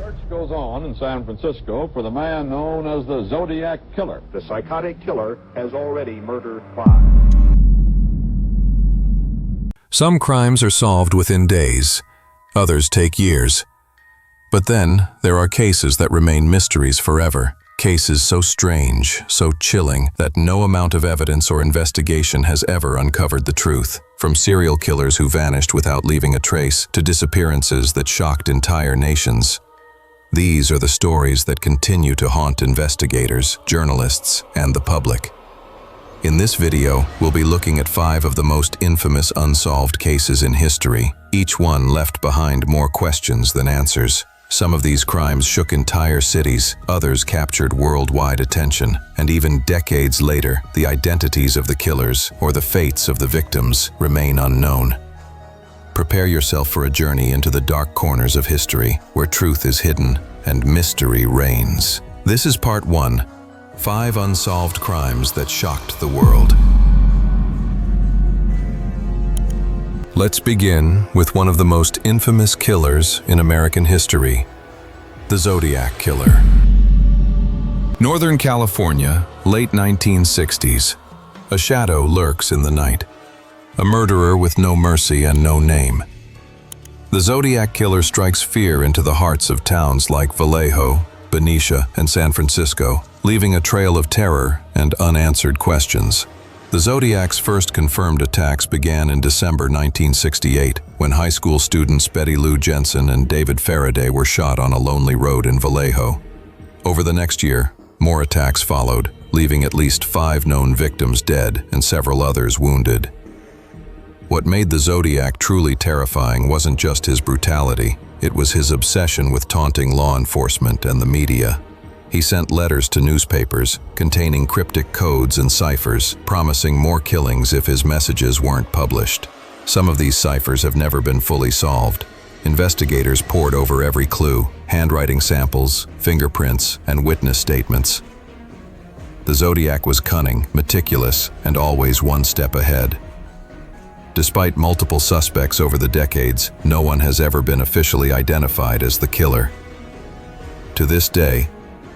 Search goes on in San Francisco for the man known as the Zodiac Killer. The psychotic killer has already murdered 5. Some crimes are solved within days, others take years. But then, there are cases that remain mysteries forever. Cases so strange, so chilling, that no amount of evidence or investigation has ever uncovered the truth. From serial killers who vanished without leaving a trace, to disappearances that shocked entire nations. These are the stories that continue to haunt investigators, journalists, and the public. In this video, we'll be looking at 5 of the most infamous unsolved cases in history. Each one left behind more questions than answers. Some of these crimes shook entire cities, others captured worldwide attention, and even decades later, the identities of the killers or the fates of the victims remain unknown. Prepare yourself for a journey into the dark corners of history, where truth is hidden and mystery reigns. This is part 1, 5 unsolved crimes that shocked the world. Let's begin with one of the most infamous killers in American history, the Zodiac Killer. Northern California, late 1960s. A shadow lurks in the night. A murderer with no mercy and no name. The Zodiac Killer strikes fear into the hearts of towns like Vallejo, Benicia, and San Francisco, leaving a trail of terror and unanswered questions. The Zodiac's first confirmed attacks began in December 1968, when high school students Betty Lou Jensen and David Faraday were shot on a lonely road in Vallejo. Over the next year, more attacks followed, leaving at least 5 known victims dead and several others wounded. What made the Zodiac truly terrifying wasn't just his brutality, it was his obsession with taunting law enforcement and the media. He sent letters to newspapers containing cryptic codes and ciphers, promising more killings if his messages weren't published. Some of these ciphers have never been fully solved. Investigators pored over every clue, handwriting samples, fingerprints, and witness statements. The Zodiac was cunning, meticulous, and always one step ahead. Despite multiple suspects over the decades, no one has ever been officially identified as the killer. To this day,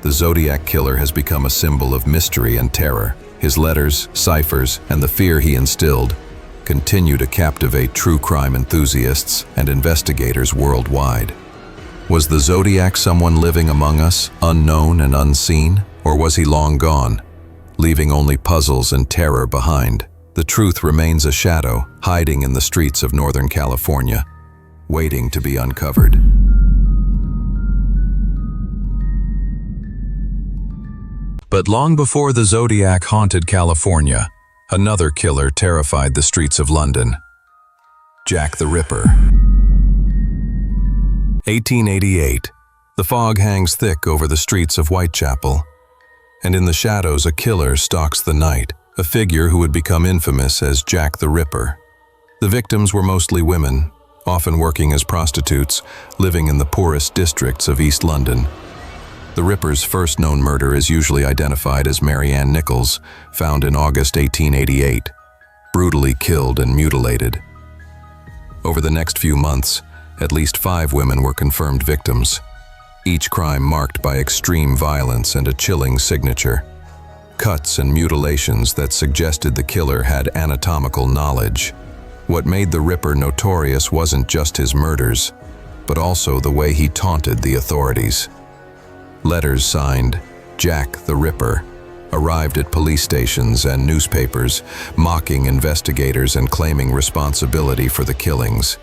the Zodiac Killer has become a symbol of mystery and terror. His letters, ciphers, and the fear he instilled continue to captivate true crime enthusiasts and investigators worldwide. Was the Zodiac someone living among us, unknown and unseen? Or was he long gone, leaving only puzzles and terror behind? The truth remains a shadow, hiding in the streets of Northern California, waiting to be uncovered. But long before the Zodiac haunted California, another killer terrified the streets of London. Jack the Ripper. 1888. The fog hangs thick over the streets of Whitechapel, and in the shadows a killer stalks the night, a figure who would become infamous as Jack the Ripper. The victims were mostly women, often working as prostitutes, living in the poorest districts of East London. The Ripper's first known murder is usually identified as Mary Ann Nichols, found in August 1888, brutally killed and mutilated. Over the next few months, at least 5 women were confirmed victims, each crime marked by extreme violence and a chilling signature. Cuts and mutilations that suggested the killer had anatomical knowledge. What made the Ripper notorious wasn't just his murders, but also the way he taunted the authorities. Letters signed Jack the Ripper arrived at police stations and newspapers, mocking investigators and claiming responsibility for the killings.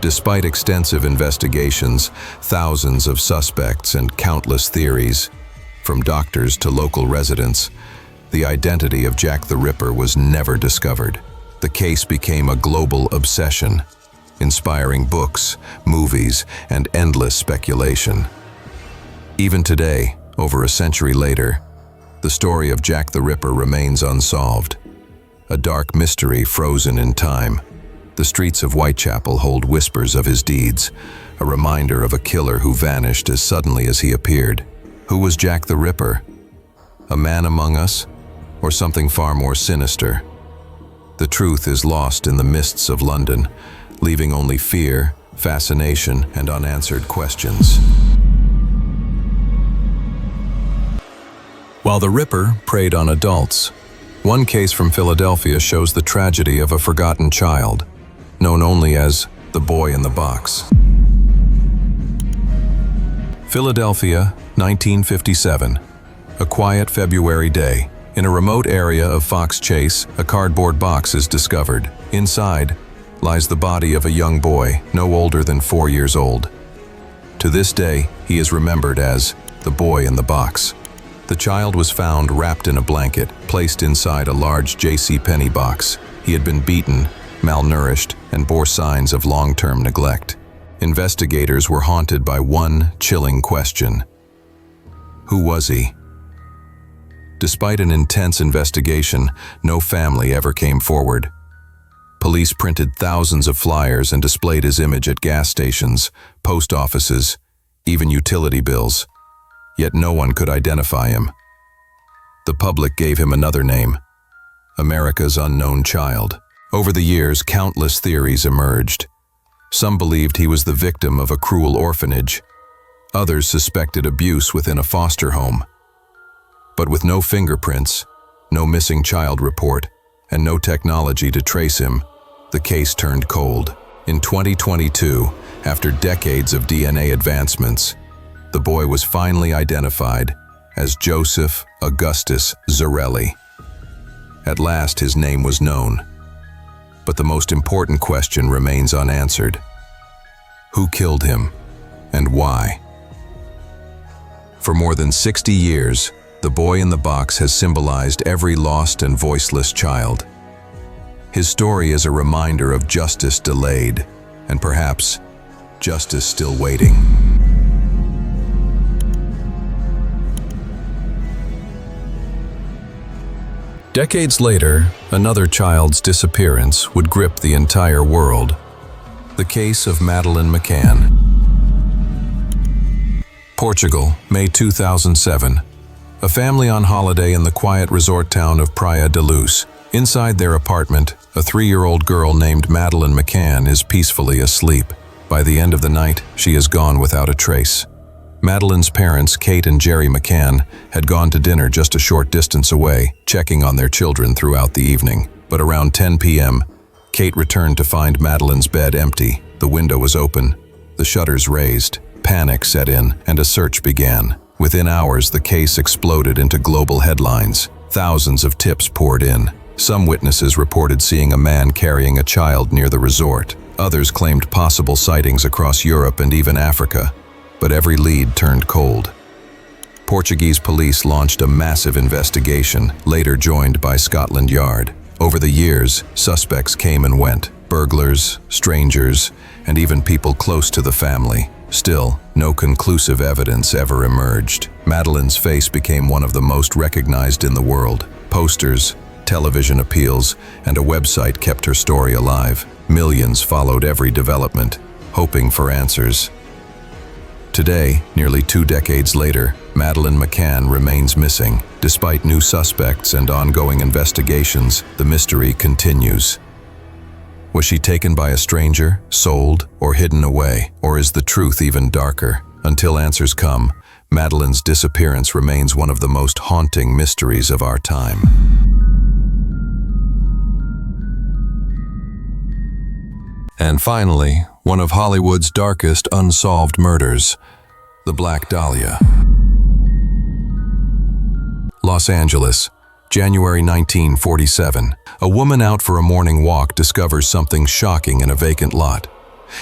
Despite extensive investigations, thousands of suspects, and countless theories, from doctors to local residents, the identity of Jack the Ripper was never discovered. The case became a global obsession, inspiring books, movies, and endless speculation. Even today, over a century later, the story of Jack the Ripper remains unsolved, a dark mystery frozen in time. The streets of Whitechapel hold whispers of his deeds, a reminder of a killer who vanished as suddenly as he appeared. Who was Jack the Ripper? A man among us, or something far more sinister? The truth is lost in the mists of London, leaving only fear, fascination, and unanswered questions. While the Ripper preyed on adults, one case from Philadelphia shows the tragedy of a forgotten child, known only as the boy in the box. Philadelphia, 1957. A quiet February day. In a remote area of Fox Chase, a cardboard box is discovered. Inside lies the body of a young boy, no older than 4 years old. To this day, he is remembered as the boy in the box. The child was found wrapped in a blanket, placed inside a large JCPenney box. He had been beaten, malnourished, and bore signs of long-term neglect. Investigators were haunted by one chilling question. Who was he? Despite an intense investigation, no family ever came forward. Police printed thousands of flyers and displayed his image at gas stations, post offices, even utility bills. Yet no one could identify him. The public gave him another name, America's Unknown Child. Over the years, countless theories emerged. Some believed he was the victim of a cruel orphanage. Others suspected abuse within a foster home. But with no fingerprints, no missing child report, and no technology to trace him, the case turned cold. In 2022, after decades of DNA advancements, the boy was finally identified as Joseph Augustus Zarelli. At last, his name was known. But the most important question remains unanswered. Who killed him, and why? For more than 60 years, the boy in the box has symbolized every lost and voiceless child. His story is a reminder of justice delayed, and perhaps justice still waiting. Decades later, another child's disappearance would grip the entire world. The case of Madeleine McCann. Portugal, May 2007. A family on holiday in the quiet resort town of Praia da Luz. Inside their apartment, a 3-year-old girl named Madeleine McCann is peacefully asleep. By the end of the night, she is gone without a trace. Madeleine's parents, Kate and Jerry McCann, had gone to dinner just a short distance away, checking on their children throughout the evening. But around 10 p.m., Kate returned to find Madeleine's bed empty. The window was open, the shutters raised. Panic set in, and a search began. Within hours, the case exploded into global headlines. Thousands of tips poured in. Some witnesses reported seeing a man carrying a child near the resort. Others claimed possible sightings across Europe and even Africa. But every lead turned cold. Portuguese police launched a massive investigation, later joined by Scotland Yard. Over the years, suspects came and went. Burglars, strangers, and even people close to the family. Still, no conclusive evidence ever emerged. Madeleine's face became one of the most recognized in the world. Posters, television appeals, and a website kept her story alive. Millions followed every development, hoping for answers. Today, nearly 2 decades later, Madeleine McCann remains missing. Despite new suspects and ongoing investigations, the mystery continues. Was she taken by a stranger, sold, or hidden away? Or is the truth even darker? Until answers come, Madeleine's disappearance remains one of the most haunting mysteries of our time. And finally, one of Hollywood's darkest unsolved murders, the Black Dahlia. Los Angeles, January 1947. A woman out for a morning walk discovers something shocking in a vacant lot.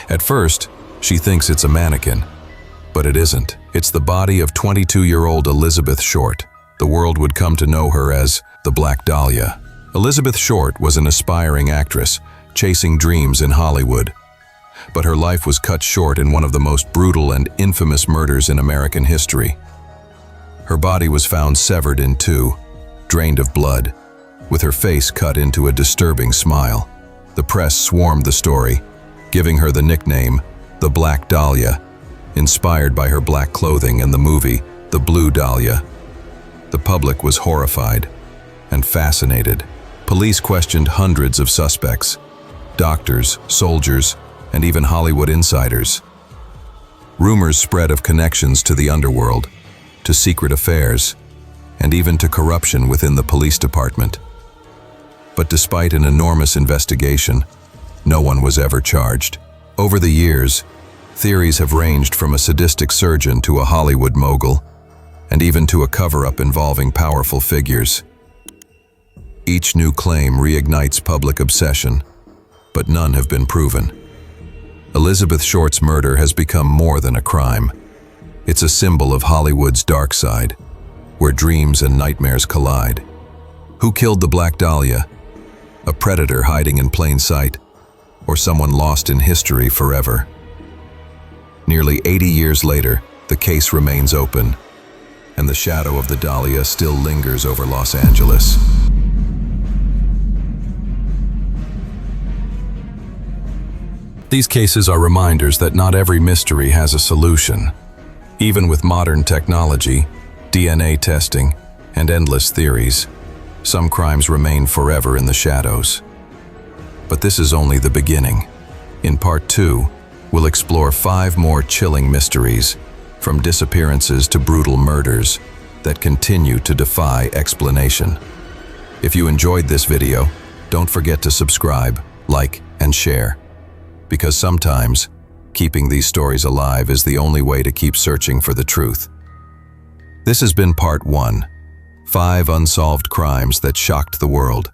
At first, she thinks it's a mannequin, but it isn't. It's the body of 22-year-old Elizabeth Short. The world would come to know her as the Black Dahlia. Elizabeth Short was an aspiring actress, chasing dreams in Hollywood. But her life was cut short in one of the most brutal and infamous murders in American history. Her body was found severed in two, drained of blood, with her face cut into a disturbing smile. The press swarmed the story, giving her the nickname, the Black Dahlia, inspired by her black clothing and the movie, The Blue Dahlia. The public was horrified and fascinated. Police questioned hundreds of suspects, doctors, soldiers, and even Hollywood insiders. Rumors spread of connections to the underworld, to secret affairs, and even to corruption within the police department. But despite an enormous investigation, no one was ever charged. Over the years, theories have ranged from a sadistic surgeon to a Hollywood mogul, and even to a cover-up involving powerful figures. Each new claim reignites public obsession, but none have been proven. Elizabeth Short's murder has become more than a crime. It's a symbol of Hollywood's dark side, where dreams and nightmares collide. Who killed the Black Dahlia? A predator hiding in plain sight, or someone lost in history forever? Nearly 80 years later, the case remains open, and the shadow of the Dahlia still lingers over Los Angeles. These cases are reminders that not every mystery has a solution. Even with modern technology, DNA testing, and endless theories, some crimes remain forever in the shadows. But this is only the beginning. In Part 2, we'll explore 5 more chilling mysteries, from disappearances to brutal murders, that continue to defy explanation. If you enjoyed this video, don't forget to subscribe, like, and share. Because sometimes, keeping these stories alive is the only way to keep searching for the truth. This has been Part 1, 5 unsolved crimes that shocked the world,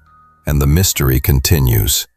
and the mystery continues.